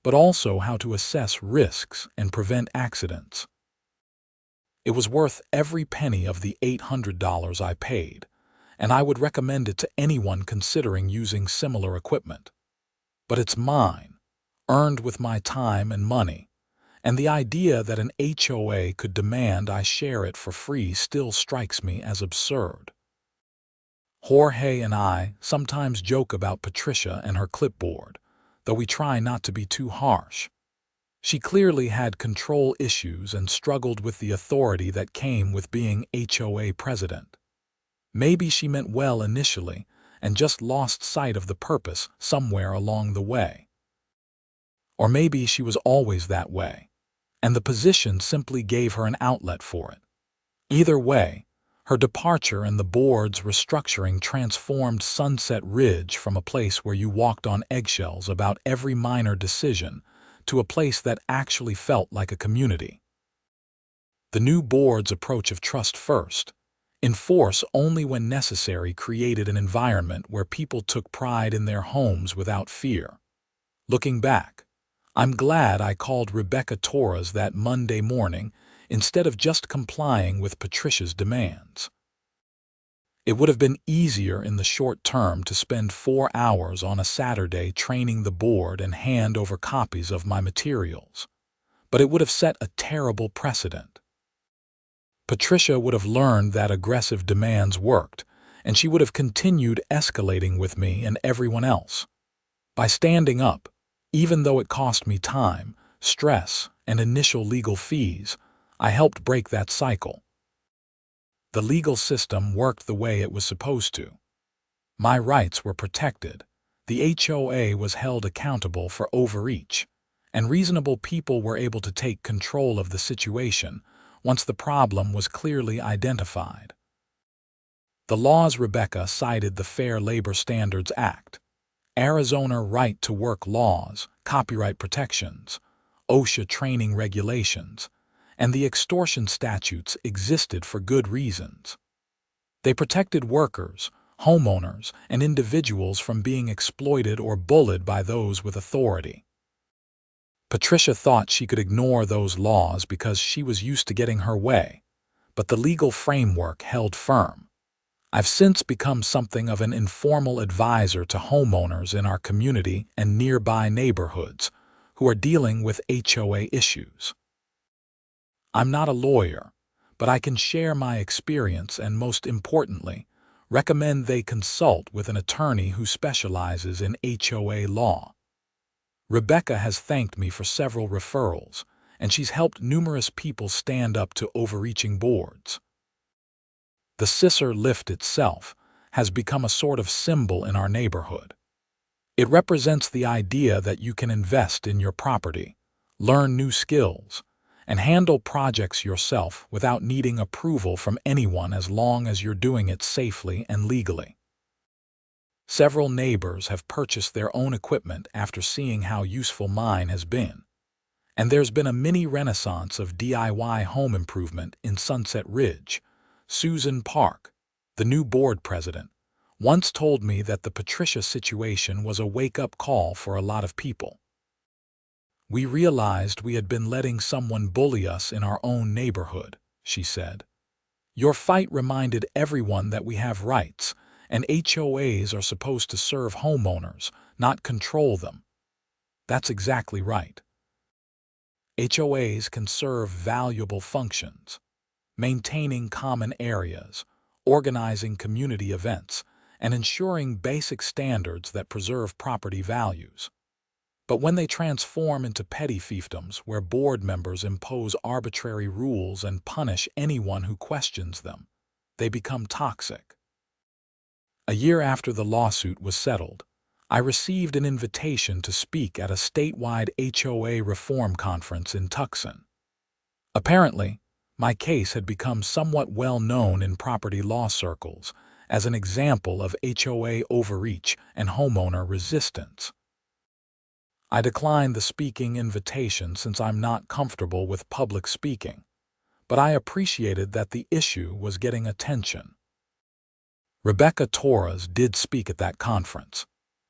but also how to assess risks and prevent accidents. It was worth every penny of the $800 I paid, and I would recommend it to anyone considering using similar equipment. But it's mine, earned with my time and money, and the idea that an HOA could demand I share it for free still strikes me as absurd. Jorge and I sometimes joke about Patricia and her clipboard, though we try not to be too harsh. She clearly had control issues and struggled with the authority that came with being HOA president. Maybe she meant well initially and just lost sight of the purpose somewhere along the way. Or maybe she was always that way, and the position simply gave her an outlet for it. Either way, her departure and the board's restructuring transformed Sunset Ridge from a place where you walked on eggshells about every minor decision to a place that actually felt like a community. The new board's approach of trust first, enforce only when necessary, created an environment where people took pride in their homes without fear. Looking back, I'm glad I called Rebecca Torres that Monday morning instead of just complying with Patricia's demands. It would have been easier in the short term to spend 4 hours on a Saturday training the board and hand over copies of my materials, but it would have set a terrible precedent. Patricia would have learned that aggressive demands worked, and she would have continued escalating with me and everyone else. By standing up, even though it cost me time, stress, and initial legal fees, I helped break that cycle. The legal system worked the way it was supposed to. My rights were protected, the HOA was held accountable for overreach, and reasonable people were able to take control of the situation once the problem was clearly identified. The laws Rebecca cited: the Fair Labor Standards Act, Arizona Right to Work laws, copyright protections, OSHA training regulations, and the extortion statutes existed for good reasons. They protected workers, homeowners, and individuals from being exploited or bullied by those with authority. Patricia thought she could ignore those laws because she was used to getting her way, but the legal framework held firm. I've since become something of an informal advisor to homeowners in our community and nearby neighborhoods who are dealing with HOA issues. I'm not a lawyer, but I can share my experience and, most importantly, recommend they consult with an attorney who specializes in HOA law. Rebecca has thanked me for several referrals, and she's helped numerous people stand up to overreaching boards. The Scissor lift itself has become a sort of symbol in our neighborhood. It represents the idea that you can invest in your property, learn new skills, and handle projects yourself without needing approval from anyone as long as you're doing it safely and legally. Several neighbors have purchased their own equipment after seeing how useful mine has been, and there's been a mini renaissance of DIY home improvement in Sunset Ridge. Susan Park, the new board president, once told me that the Patricia situation was a wake-up call for a lot of people. We realized we had been letting someone bully us in our own neighborhood, she said. Your fight reminded everyone that we have rights, and HOAs are supposed to serve homeowners, not control them. That's exactly right. HOAs can serve valuable functions, maintaining common areas, organizing community events, and ensuring basic standards that preserve property values. But when they transform into petty fiefdoms where board members impose arbitrary rules and punish anyone who questions them, they become toxic. A year after the lawsuit was settled, I received an invitation to speak at a statewide HOA reform conference in Tucson. Apparently, my case had become somewhat well known in property law circles as an example of HOA overreach and homeowner resistance. I declined the speaking invitation since I'm not comfortable with public speaking, but I appreciated that the issue was getting attention. Rebecca Torres did speak at that conference,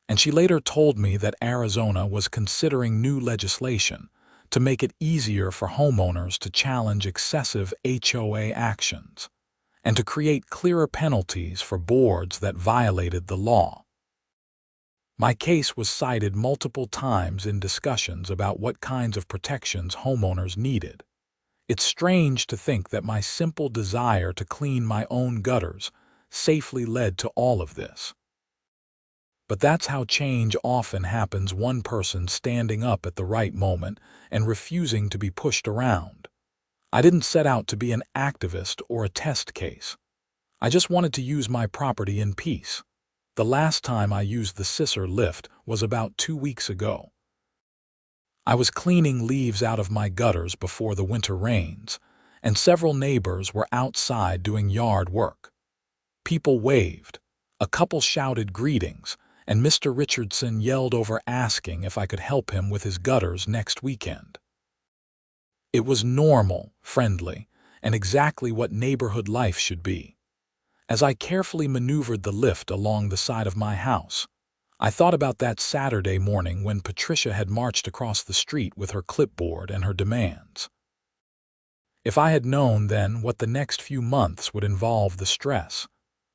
and she later told me that Arizona was considering new legislation to make it easier for homeowners to challenge excessive HOA actions, and to create clearer penalties for boards that violated the law. My case was cited multiple times in discussions about what kinds of protections homeowners needed. It's strange to think that my simple desire to clean my own gutters safely led to all of this. But that's how change often happens, one person standing up at the right moment and refusing to be pushed around. I didn't set out to be an activist or a test case. I just wanted to use my property in peace. The last time I used the Scissor lift was about 2 weeks ago. I was cleaning leaves out of my gutters before the winter rains, and several neighbors were outside doing yard work. People waved, a couple shouted greetings, and Mr. Richardson yelled over asking if I could help him with his gutters next weekend. It was normal, friendly, and exactly what neighborhood life should be. As I carefully maneuvered the lift along the side of my house, I thought about that Saturday morning when Patricia had marched across the street with her clipboard and her demands. If I had known then what the next few months would involve, the stress,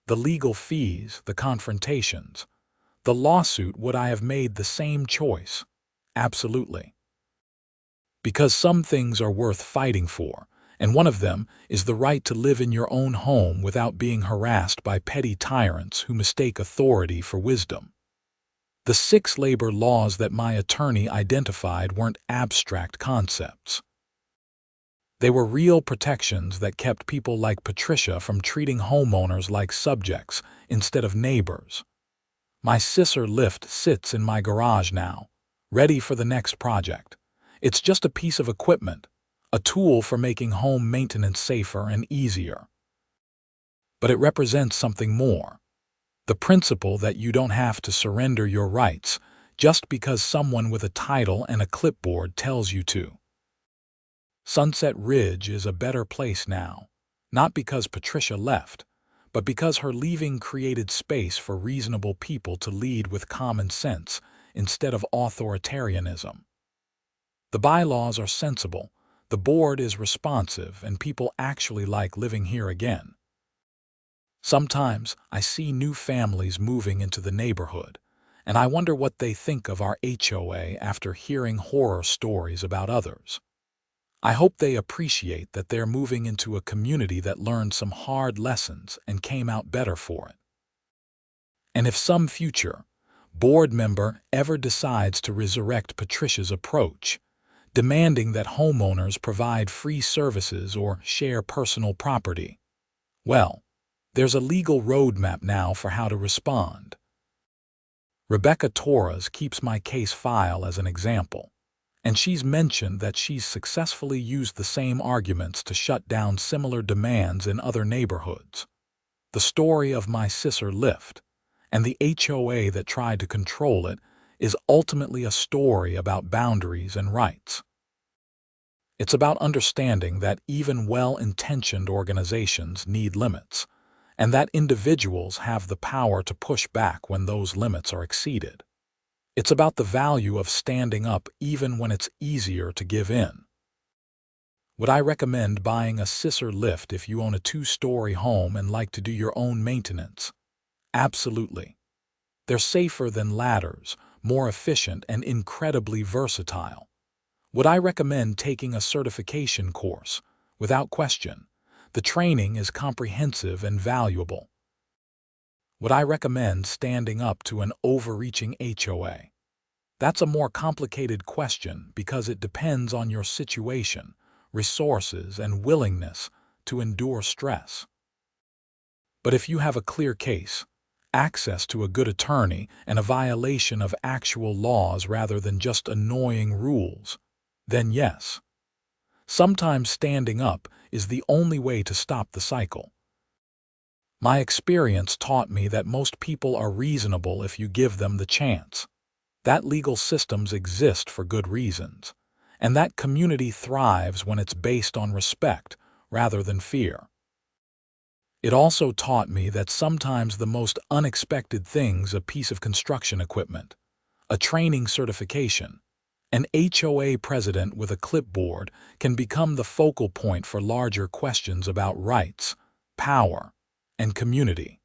the legal fees, the confrontations, the lawsuit, would I have made the same choice? Absolutely. Because some things are worth fighting for, and one of them is the right to live in your own home without being harassed by petty tyrants who mistake authority for wisdom. The 6 labor laws that my attorney identified weren't abstract concepts. They were real protections that kept people like Patricia from treating homeowners like subjects instead of neighbors. My Scissor lift sits in my garage now, ready for the next project. It's just a piece of equipment, a tool for making home maintenance safer and easier. But it represents something more. The principle that you don't have to surrender your rights just because someone with a title and a clipboard tells you to. Sunset Ridge is a better place now, not because Patricia left, but because her leaving created space for reasonable people to lead with common sense instead of authoritarianism. The bylaws are sensible, the board is responsive, and people actually like living here again. Sometimes I see new families moving into the neighborhood, and I wonder what they think of our HOA after hearing horror stories about others. I hope they appreciate that they're moving into a community that learned some hard lessons and came out better for it. And if some future board member ever decides to resurrect Patricia's approach, demanding that homeowners provide free services or share personal property, well, there's a legal roadmap now for how to respond. Rebecca Torres keeps my case file as an example, and she's mentioned that she's successfully used the same arguments to shut down similar demands in other neighborhoods. The story of my Scissor lift and the HOA that tried to control it is ultimately a story about boundaries and rights. It's about understanding that even well-intentioned organizations need limits, and that individuals have the power to push back when those limits are exceeded. It's about the value of standing up even when it's easier to give in. Would I recommend buying a Scissor lift if you own a 2-story home and like to do your own maintenance? Absolutely. They're safer than ladders, more efficient, and incredibly versatile. Would I recommend taking a certification course? Without question. The training is comprehensive and valuable. Would I recommend standing up to an overreaching HOA? That's a more complicated question because it depends on your situation, resources, and willingness to endure stress. But if you have a clear case, access to a good attorney, and a violation of actual laws rather than just annoying rules, then yes. Sometimes standing up is the only way to stop the cycle. My experience taught me that most people are reasonable if you give them the chance, that legal systems exist for good reasons, and that community thrives when it's based on respect rather than fear. It also taught me that sometimes the most unexpected things, a piece of construction equipment, a training certification, An HOA president with a clipboard can become the focal point for larger questions about rights, power, and community.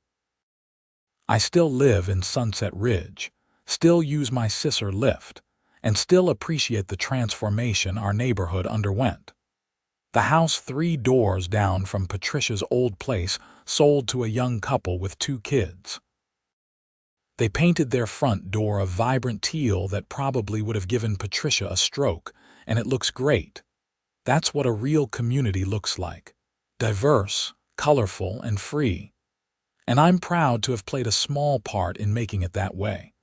I still live in Sunset Ridge, still use my Scissor lift, and still appreciate the transformation our neighborhood underwent. The house 3 doors down from Patricia's old place sold to a young couple with 2 kids. They painted their front door a vibrant teal that probably would have given Patricia a stroke, and it looks great. That's what a real community looks like: diverse, colorful, and free. And I'm proud to have played a small part in making it that way.